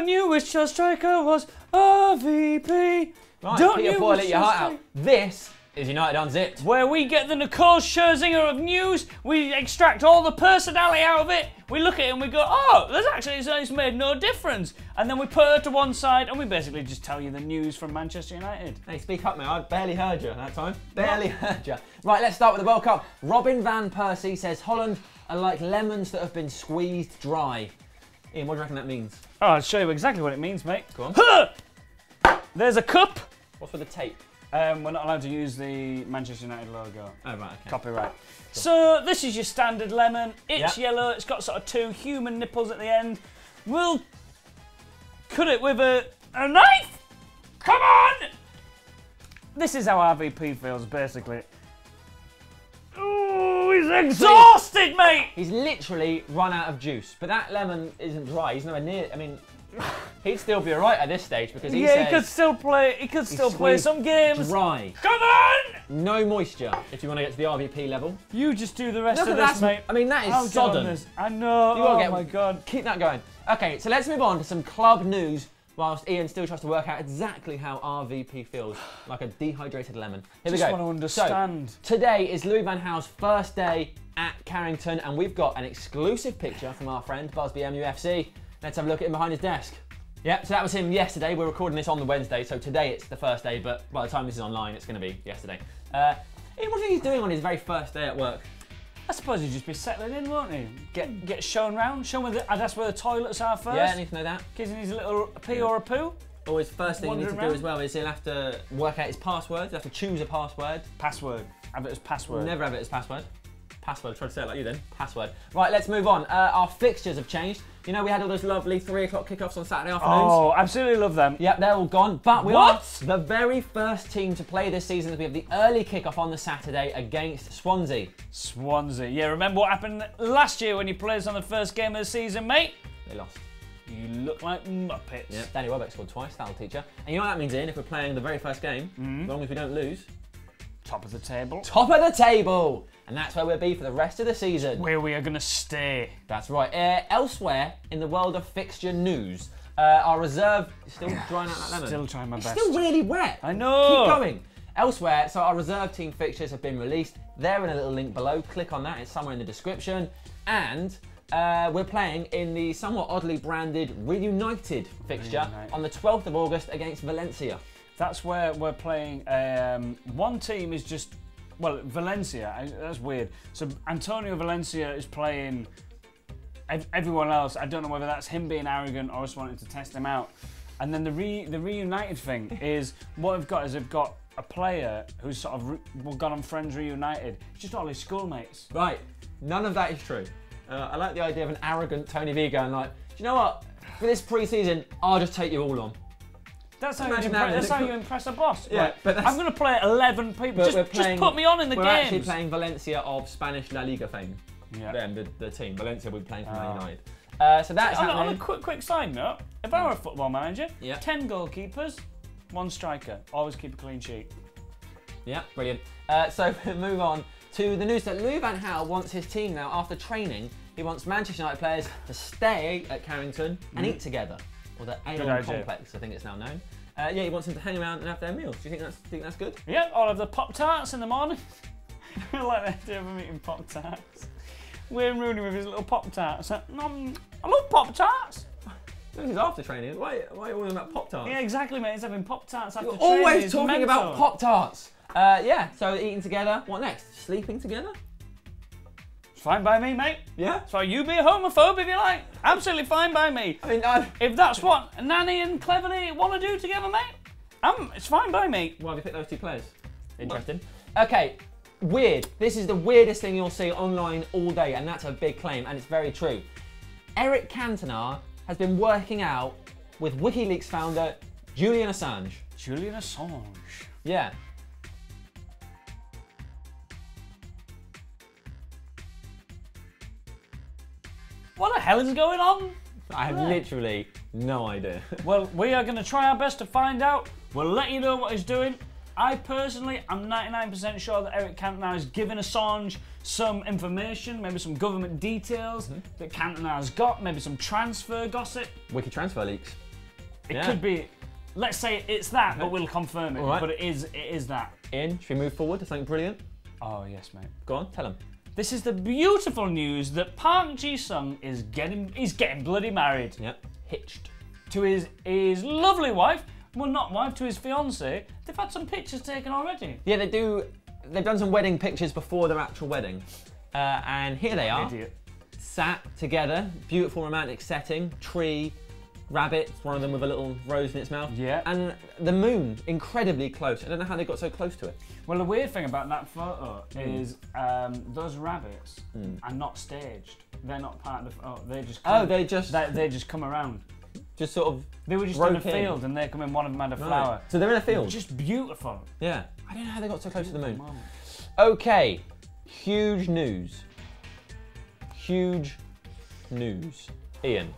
you wish your striker was RVP? Right, Don't Peter you Boyle, wish let your your heart out. This is United Unzipped. Where we get the Nicole Scherzinger of news, we extract all the personality out of it, we look at it and we go, oh, there's actually, it's made no difference. And then we put her to one side and we basically just tell you the news from Manchester United. Hey, speak up, mate. I barely heard you that time. Barely heard you. Right, let's start with the World Cup. Robin van Persie says Holland are like lemons that have been squeezed dry. Ian, what do you reckon that means? Oh, I'll show you exactly what it means, mate. Go on. There's a cup. What's with the tape? We're not allowed to use the Manchester United logo. Oh, right, okay. Copyright. So, this is your standard lemon. It's yellow. It's got sort of two human nipples at the end. We'll cut it with a knife. Come on! This is how RVP feels, basically. Oh, he's exhausted, mate! He's literally run out of juice. But that lemon isn't dry. He's nowhere near... I mean... He'd still be alright at this stage because he says he could still play. He could still play some games. Dry. Come on! No moisture if you want to get to the RVP level. You just do the rest Look of at this, that, mate. I mean, that is sodden. I know. Oh my god. Keep that going. Okay, so let's move on to some club news whilst Ian still tries to work out exactly how RVP feels, like a dehydrated lemon. Here we go. Just want to understand. So, today is Louis van Gaal's first day at Carrington, and we've got an exclusive picture from our friend Busby MUFC. Let's have a look at him behind his desk. Yep, so that was him yesterday. We're recording this on the Wednesday, so today it's the first day, but by the time this is online, it's going to be yesterday. Ian, what do you think he's doing on his very first day at work? I suppose he'd just be settling in, won't he? Get shown round, show him that's where the toilets are first. Yeah, I need to know that. Gives him his little pee or a poo. Or his first thing he needs to do around. as well is he'll have to work out his password. He'll have to choose a password. Password. Have it as password. Never have it as password. Password, try to say it like you then. Password. Right, let's move on. Our fixtures have changed. You know, we had all those lovely 3 o'clock kickoffs on Saturday afternoons. Oh, absolutely love them. Yep, they're all gone. But we What? are the very first team to play this season. We have the early kickoff on the Saturday against Swansea. Swansea. Yeah, remember what happened last year when you played us on the first game of the season, mate? They lost. You look like Muppets. Yep, Danny Welbeck scored twice, that'll teach you. And you know what that means, Ian, if we're playing the very first game, as long as we don't lose. Top of the table. Top of the table! And that's where we'll be for the rest of the season. Where we are going to stay. That's right. Elsewhere in the world of fixture news, our reserve is still drying out that lemon. Still trying my best. Still really wet. I know. Keep going. Elsewhere, so our reserve team fixtures have been released. They're in a little link below. Click on that. It's somewhere in the description. And we're playing in the somewhat oddly branded Reunited fixture on the 12th of August against Valencia. That's where we're playing. One team is just, well, Valencia. That's weird. So Antonio Valencia is playing everyone else. I don't know whether that's him being arrogant or just wanting to test him out. And then the Reunited thing is, what I've got is I've got a player who's sort of gone on Friends Reunited. It's just all his schoolmates. Right. None of that is true. I like the idea of an arrogant Tony V going like, do you know what? For this pre-season, I'll just take you all on. That's how you impress a boss. Yeah, right. but I'm going to play 11 people. Just put me on in the games. We're actually playing Valencia of Spanish La Liga fame. Yeah. Them, the team. Valencia will be playing for Man United. So that's on happening. a quick side note, if I were a football manager, 10 goalkeepers, 1 striker. Always keep a clean sheet. Yeah, brilliant. So we move on to the news that Louis van Gaal wants his team now, after training, he wants Manchester United players to stay at Carrington and eat together. Or the Aon Complex, I think it's now known. Yeah, he wants them to hang around and have their meals. Do you think that's good? Yeah, I'll have the Pop-Tarts in the morning. I like the idea of him eating Pop-Tarts. Wayne Rooney with his little Pop-Tarts. I love Pop-Tarts. This is after training. Why are you all about Pop-Tarts? Yeah, exactly, mate. He's having Pop-Tarts after You're training. always talking about Pop-Tarts. Yeah, so eating together. What next? Sleeping together? It's fine by me, mate. Yeah? So you be a homophobe if you like. Absolutely fine by me. I mean, if that's what Nanny and Cleverly want to do together, mate, it's fine by me. Why have you picked those 2 players? Interesting. Okay, weird. This is the weirdest thing you'll see online all day, and that's a big claim, and it's very true. Eric Cantona has been working out with WikiLeaks founder Julian Assange. Julian Assange? Yeah. What the hell is going on? I have literally no idea. Well, we are going to try our best to find out. We'll let you know what he's doing. I personally am 99% sure that Eric Cantona has given Assange some information, maybe some government details that Cantona has got, maybe some transfer gossip. Wiki transfer leaks. It could be. Let's say it's that, but we'll confirm it. All right. But it is that. Ian, should we move forward to something brilliant? Oh yes, mate. Go on, tell him. This is the beautiful news that Park Ji-sung is getting bloody married. Yep. Hitched. To his lovely wife. Well, not wife, to his fiancée. They've had some pictures taken already. Yeah, they do. They've done some wedding pictures before their actual wedding. And here they are. Idiot. Sat together, beautiful romantic setting, tree, rabbit, one of them with a little rose in its mouth. Yeah. And the moon, incredibly close. I don't know how they got so close to it. Well, the weird thing about that photo is those rabbits are not staged. They're not part of the. Oh, they just. Come, they just come around. Just sort of. They were just in a field, and they come in. One of them had a flower. So they're in a field. Just beautiful. Yeah. I don't know how they got so close to the moon. Okay. Huge news. Huge news. Ian.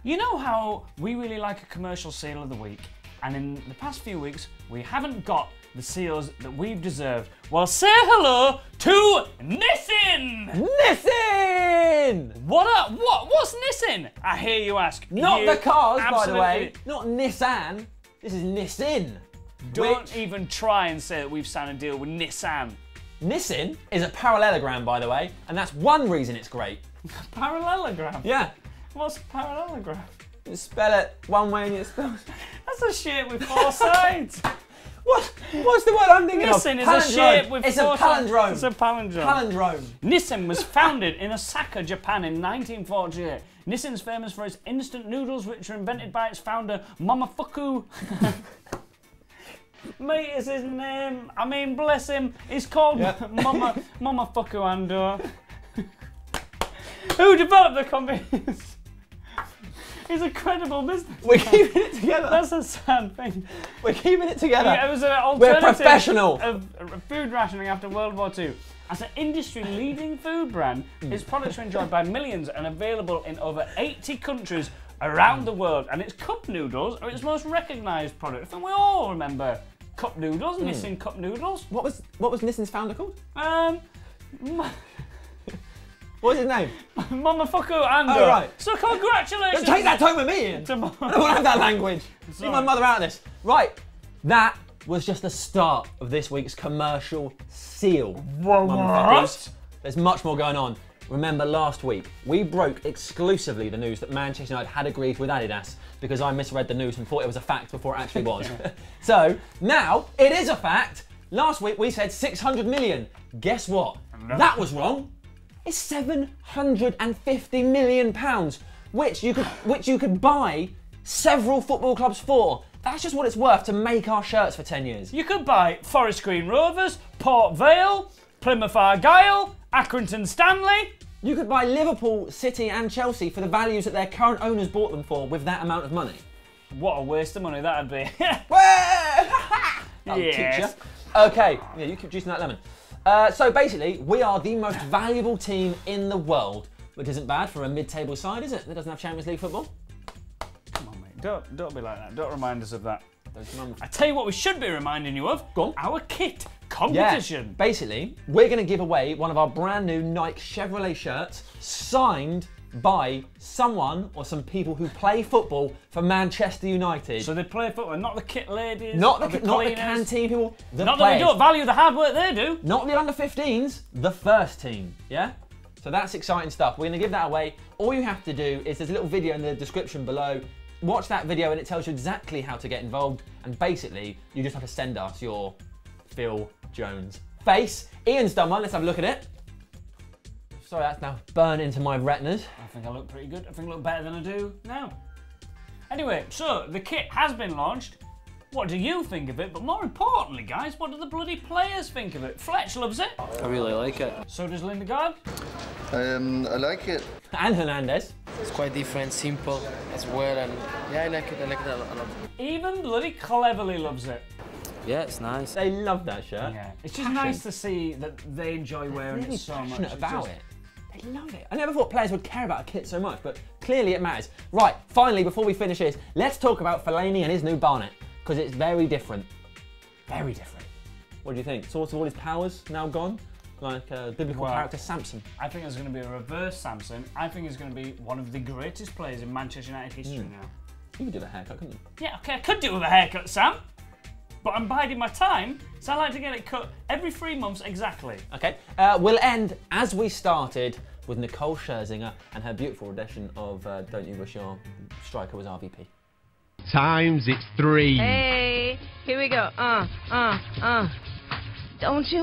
You know how we really like a commercial seal of the week, and in the past few weeks we haven't got the seals that we've deserved. Well, say hello to Nissin! Nissin! What's Nissin? I hear you ask. Not the cars, by the way. Absolutely. Not Nissan. This is Nissin. Don't even try and say that we've signed a deal with Nissan. Nissin is a parallelogram, by the way, and that's one reason it's great. Parallelogram? Yeah. What's a parallelogram? You spell it one way and you spell it. That's a shape with four sides. What's the word I'm thinking of? Nissin is a shape with It's four a palindrome. It's a palindrome. Palindrome. Nissin was founded in Osaka, Japan in 1948. Nissin's famous for its instant noodles, which were invented by its founder, Momofuku. Mate is his name. I mean, bless him. He's called Momofuku Ando. Who developed the convenience? He's a credible business. We're keeping it together. That's a sad thing. We're keeping it together. Yeah, it was an alternative We're professional. of food rationing after World War II. As an industry-leading food brand, its products are enjoyed by millions and available in over 80 countries around the world. And its cup noodles are its most recognised product. I think we all remember cup noodles, Nissin cup noodles. What was Nissin's founder called? What was his name? Momofuku Ando. Oh, right. So congratulations. Don't take that tone with me, Ian. I don't want to have that language. Leave my mother out of this. Right, that was just the start of this week's commercial seal. What? There's much more going on. Remember last week, we broke exclusively the news that Manchester United had agreed with Adidas because I misread the news and thought it was a fact before it actually was. So, now, it is a fact. Last week we said 600 million. Guess what? That was wrong. It's 750 million pounds, which you could buy several football clubs for. That's just what it's worth to make our shirts for 10 years. You could buy Forest Green Rovers, Port Vale, Plymouth Argyle, Accrington Stanley. You could buy Liverpool, City and Chelsea for the values that their current owners bought them for with that amount of money. What a waste of money that'd be. Yes. Okay, yeah, you keep juicing that lemon. So basically, we are the most valuable team in the world, which isn't bad for a mid-table side, is it? That doesn't have Champions League football. Come on, mate. Don't be like that. Don't remind us of that. I tell you what we should be reminding you of. Go on. Our kit competition. Yeah. Basically, we're going to give away one of our brand new Nike Chevrolet shirts signed by someone or some people who play football for Manchester United. So they play football, not the kit ladies, not the canteen people, the not players. that we don't value the hard work they do. Not the under-15s, the first team, yeah? So that's exciting stuff. We're going to give that away. All you have to do is there's a little video in the description below. Watch that video and it tells you exactly how to get involved. And basically, you just have to send us your Phil Jones face. Ian's done one. Let's have a look at it. Sorry, that's now burned into my retinas. I think I look pretty good. I think I look better than I do now. Anyway, so the kit has been launched. What do you think of it? But more importantly, guys, what do the bloody players think of it? Fletch loves it. I really like it. So does Lindegaard. I like it. And Hernandez. It's quite different, simple as well, and yeah, I like it a lot. Even bloody Cleverly loves it. Yeah, it's nice. They love that shirt. Yeah. It's just nice to see that they enjoy wearing really it so much. Passionate about it. They love it. I never thought players would care about a kit so much, but clearly it matters. Right, finally, before we finish this, let's talk about Fellaini and his new Barnet, because it's very different. Very different. What do you think? Source of all his powers now gone? Like biblical character Samson. I think there's going to be a reverse Samson. I think he's going to be one of the greatest players in Manchester United history now. You could do a haircut, couldn't you? Yeah, okay, I could do with a haircut, Sam. But I'm biding my time, so I like to get it cut every 3 months exactly. Okay, we'll end as we started with Nicole Scherzinger and her beautiful rendition of Don't You Wish Your Striker Was RVP. Times it's 3. Hey, here we go. Don't you